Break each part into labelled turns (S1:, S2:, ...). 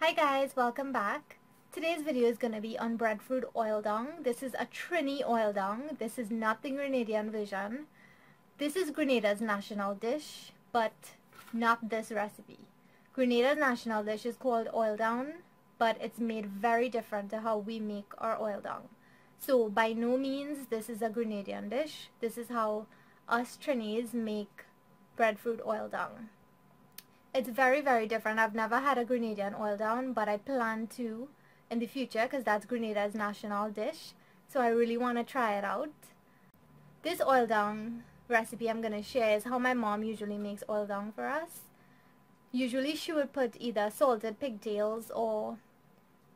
S1: Hi guys, welcome back. Today's video is going to be on breadfruit oil dung. This is a Trini oil dung. This is not the Grenadian version. This is Grenada's national dish, but not this recipe. Grenada's national dish is called oil dung, but it's made very different to how we make our oil dung. So by no means this is a Grenadian dish. This is how us Trinis make breadfruit oil dung. It's very, very different. I've never had a Grenadian oil dung, but I plan to in the future because that's Grenada's national dish. So I really want to try it out. This oil dung recipe I'm going to share is how my mom usually makes oil dung for us. Usually she would put either salted pigtails or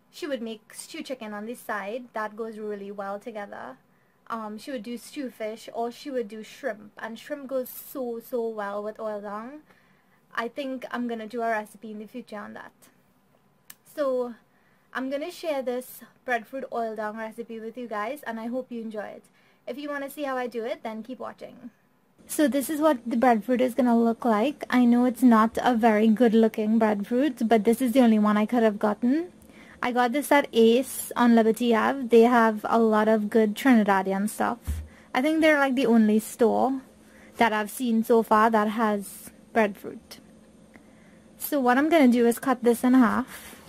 S1: she would make stew chicken on the side. That goes really well together. She would do stew fish or she would do shrimp. And shrimp goes so well with oil dung. I think I'm going to do a recipe in the future on that. So I'm going to share this breadfruit oil dung recipe with you guys and I hope you enjoy it. If you want to see how I do it, then keep watching. So this is what the breadfruit is going to look like. I know it's not a very good looking breadfruit, but this is the only one I could have gotten. I got this at Ace on Liberty Ave. They have a lot of good Trinidadian stuff. I think they're like the only store that I've seen so far that has breadfruit. So what I'm going to do is cut this in half.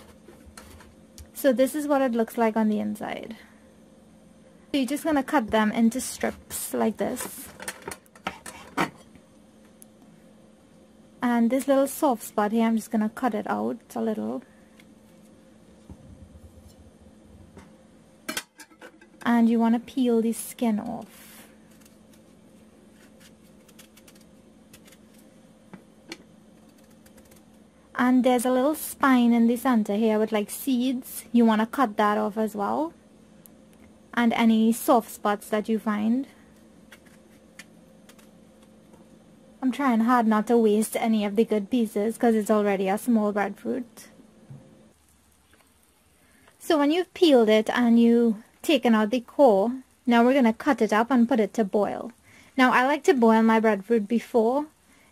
S1: So this is what it looks like on the inside. So you're just going to cut them into strips like this. And this little soft spot here, I'm just going to cut it out a little. And you want to peel the skin off. And there's a little spine in the center here with like seeds. You want to cut that off as well. And any soft spots that you find. I'm trying hard not to waste any of the good pieces because it's already a small breadfruit. So when you've peeled it and you've taken out the core, now we're going to cut it up and put it to boil. Now I like to boil my breadfruit before.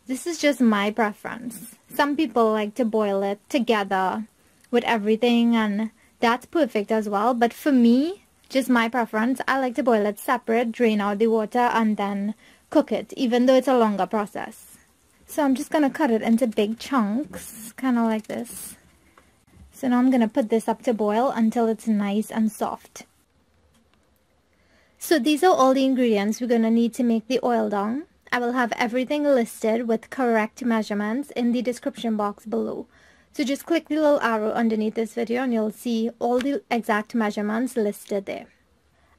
S1: This is just my preference. Some people like to boil it together with everything and that's perfect as well. But for me, just my preference, I like to boil it separate, drain out the water and then cook it, even though it's a longer process. So I'm just going to cut it into big chunks, kind of like this. So now I'm going to put this up to boil until it's nice and soft. So these are all the ingredients we're going to need to make the oil dung. I will have everything listed with correct measurements in the description box below. So just click the little arrow underneath this video and you'll see all the exact measurements listed there.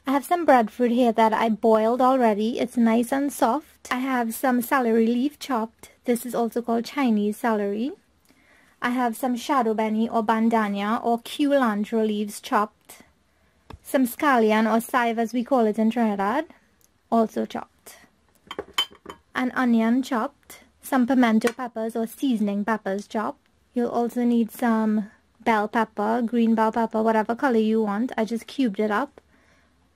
S1: I have some breadfruit here that I boiled already. It's nice and soft. I have some celery leaf chopped. This is also called Chinese celery. I have some shadow benny or bandana or culantro leaves chopped. Some scallion or chive as we call it in Trinidad, also chopped. An onion chopped, some pimento peppers or seasoning peppers chopped. You'll also need some bell pepper, green bell pepper, whatever color you want. I just cubed it up.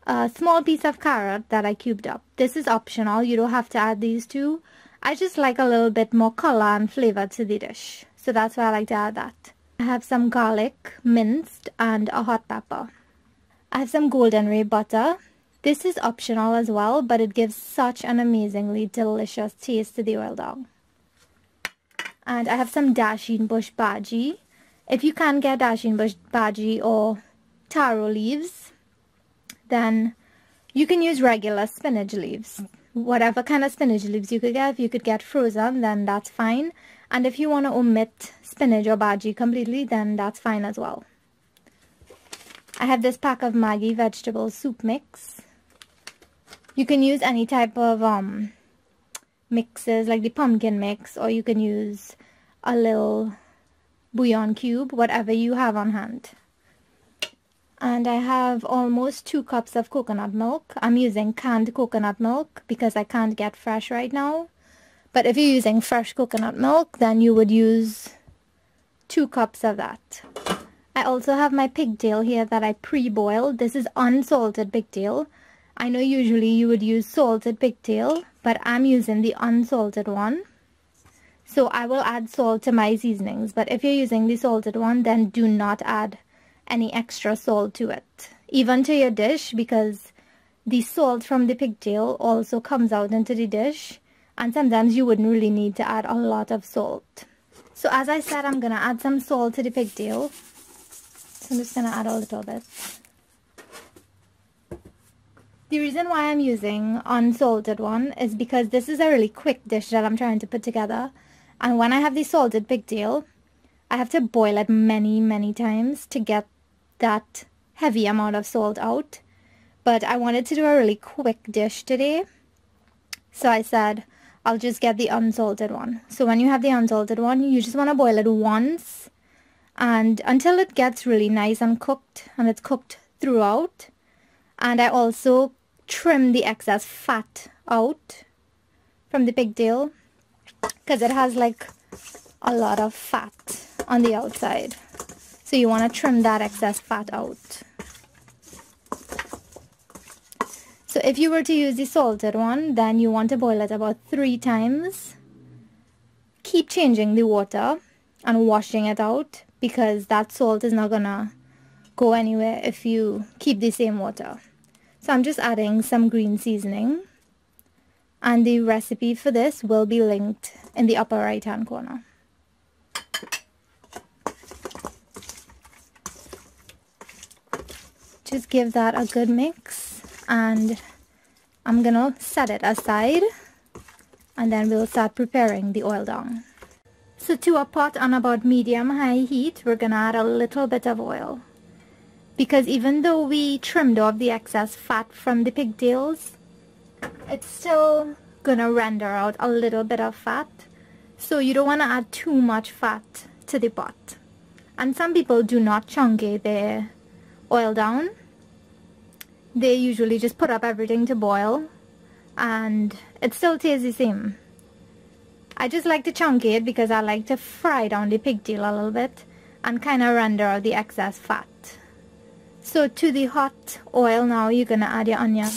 S1: A small piece of carrot that I cubed up. This is optional, you don't have to add these two. I just like a little bit more color and flavor to the dish. So that's why I like to add that. I have some garlic, minced, and a hot pepper. I have some golden ray butter. This is optional as well, but it gives such an amazingly delicious taste to the oil dung. And I have some dasheen bush bhagi. If you can't get dasheen bush bhagi or taro leaves, then you can use regular spinach leaves. Whatever kind of spinach leaves you could get, if you could get frozen, then that's fine. And if you want to omit spinach or bhagi completely, then that's fine as well. I have this pack of Maggi Vegetable Soup mix. You can use any type of mixes like the pumpkin mix, or you can use a little bouillon cube, whatever you have on hand. And I have almost 2 cups of coconut milk. I'm using canned coconut milk because I can't get fresh right now. But if you're using fresh coconut milk, then you would use 2 cups of that. I also have my pigtail here that I pre-boiled. This is unsalted pigtail. I know usually you would use salted pigtail, but I'm using the unsalted one. So I will add salt to my seasonings, but if you're using the salted one, then do not add any extra salt to it, even to your dish, because the salt from the pigtail also comes out into the dish, and sometimes you wouldn't really need to add a lot of salt. So as I said, I'm going to add some salt to the pigtail. So I'm just going to add a little bit. The reason why I'm using unsalted one is because this is a really quick dish that I'm trying to put together. And when I have the salted pigtail, I have to boil it many times to get that heavy amount of salt out. But I wanted to do a really quick dish today. So I said, I'll just get the unsalted one. So when you have the unsalted one, you just want to boil it once. And until it gets really nice and cooked, and it's cooked throughout. And I also trim the excess fat out from the pigtail, because it has like a lot of fat on the outside. So you want to trim that excess fat out. So if you were to use the salted one, then you want to boil it about 3 times. Keep changing the water and washing it out, because that salt is not gonna go anywhere if you keep the same water. So I'm just adding some green seasoning, and the recipe for this will be linked in the upper right hand corner. Just give that a good mix, and I'm gonna set it aside, and then we'll start preparing the oil dong. So to a pot on about medium-high heat, we're gonna add a little bit of oil. Because even though we trimmed off the excess fat from the pigtails, it's still gonna render out a little bit of fat. So you don't wanna add too much fat to the pot. And some people do not chunky their oil down. They usually just put up everything to boil, and it still tastes the same. I just like to chunky it because I like to fry down the pigtail a little bit and kind of render out the excess fat. So to the hot oil now, you're going to add your onion.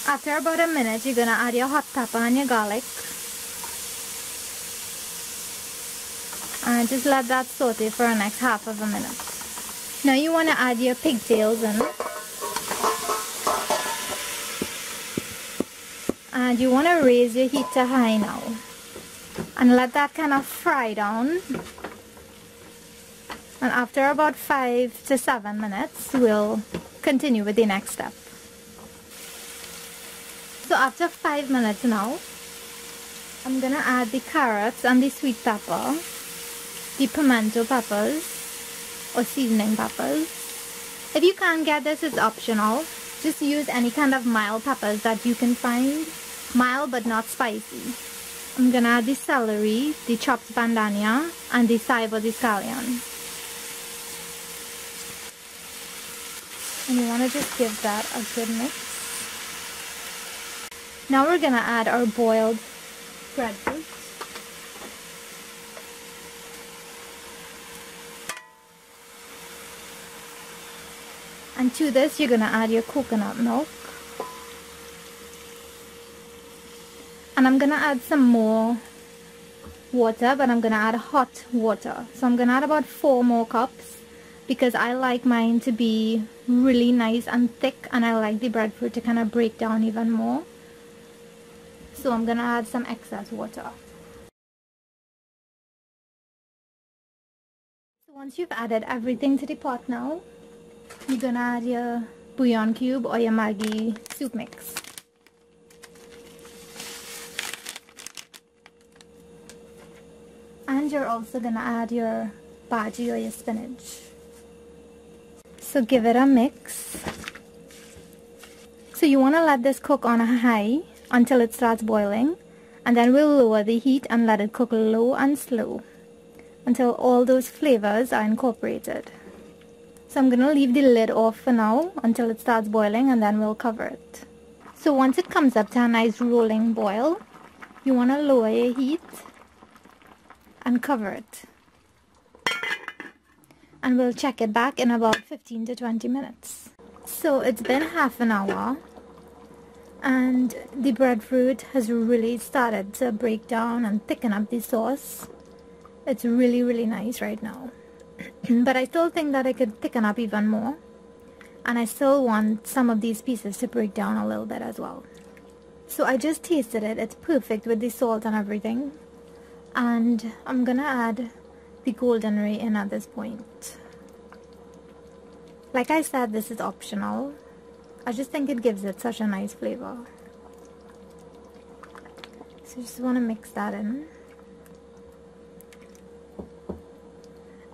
S1: After about a minute, you're going to add your hot pepper and your garlic. And just let that saute for the next half of a minute. Now you want to add your pigtails in. And you want to raise your heat to high now. And let that kind of fry down. And after about 5 to 7 minutes, we'll continue with the next step. So after 5 minutes now, I'm going to add the carrots and the sweet pepper, the pimento peppers or seasoning peppers. If you can't get this, it's optional. Just use any kind of mild peppers that you can find. Mild but not spicy. I'm going to add the celery, the chopped bandania, and the saibo di scallion. And you want to just give that a good mix. Now we're going to add our boiled breadfruit. And to this, you're going to add your coconut milk. And I'm going to add some more water, but I'm going to add hot water. So I'm going to add about 4 more cups, because I like mine to be really nice and thick, and I like the breadfruit to kind of break down even more. So I'm going to add some excess water. So once you've added everything to the pot now, you're going to add your bouillon cube or your Maggi soup mix. And you're also going to add your bhagi or your spinach. So give it a mix. So you want to let this cook on a high until it starts boiling, and then we'll lower the heat and let it cook low and slow until all those flavors are incorporated. So I'm going to leave the lid off for now until it starts boiling, and then we'll cover it. So once it comes up to a nice rolling boil, you want to lower your heat and cover it. And we'll check it back in about 15 to 20 minutes. So it's been half an hour, And the breadfruit has really started to break down and thicken up the sauce. It's really nice right now. But I still think that I could thicken up even more. And I still want some of these pieces to break down a little bit as well. So I just tasted it. It's perfect with the salt and everything. And I'm gonna add the golden ray in at this point. Like I said, this is optional. I just think it gives it such a nice flavor. So just want to mix that in.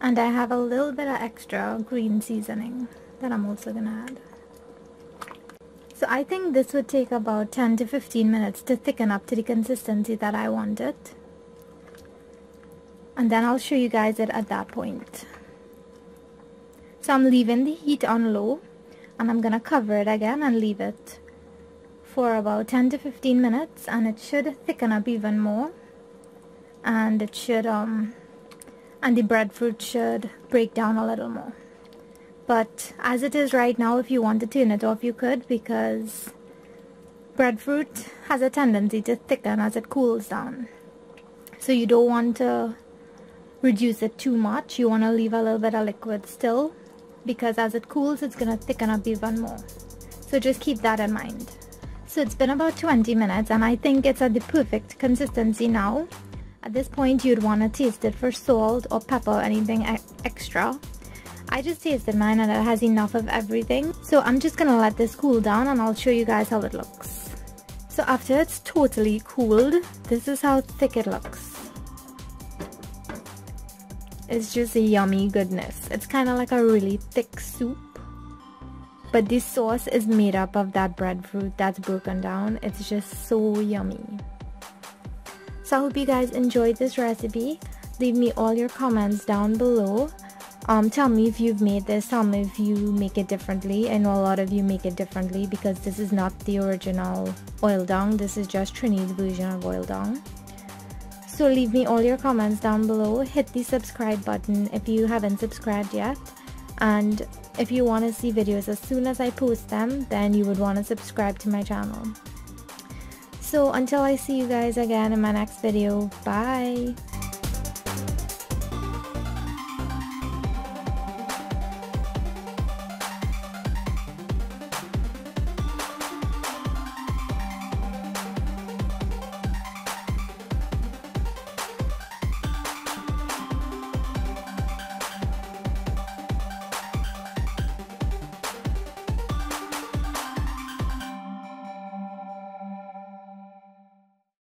S1: And I have a little bit of extra green seasoning that I'm also going to add. So I think this would take about 10 to 15 minutes to thicken up to the consistency that I want it. And then I'll show you guys it at that point. So I'm leaving the heat on low. And I'm gonna cover it again and leave it for about 10 to 15 minutes, and it should thicken up even more, and it should and the breadfruit should break down a little more. But as it is right now, if you want to turn it off, you could, because breadfruit has a tendency to thicken as it cools down. So you don't want to reduce it too much. You want to leave a little bit of liquid still, because as it cools, it's going to thicken up even more. So just keep that in mind. So it's been about 20 minutes and I think it's at the perfect consistency now. At this point, you'd want to taste it for salt or pepper or anything extra. I just tasted mine and it has enough of everything. So I'm just going to let this cool down and I'll show you guys how it looks. So after it's totally cooled, this is how thick it looks. It's just a yummy goodness. It's kind of like a really thick soup, but this sauce is made up of that breadfruit that's broken down. It's just so yummy. So I hope you guys enjoyed this recipe. Leave me all your comments down below. Tell me if you've made this. Tell me if you make it differently. I know a lot of you make it differently because this is not the original oil dong. This is just Trini's version of oil dong. So leave me all your comments down below. Hit the subscribe button if you haven't subscribed yet. And if you want to see videos as soon as I post them, then you would want to subscribe to my channel. So until I see you guys again in my next video, bye!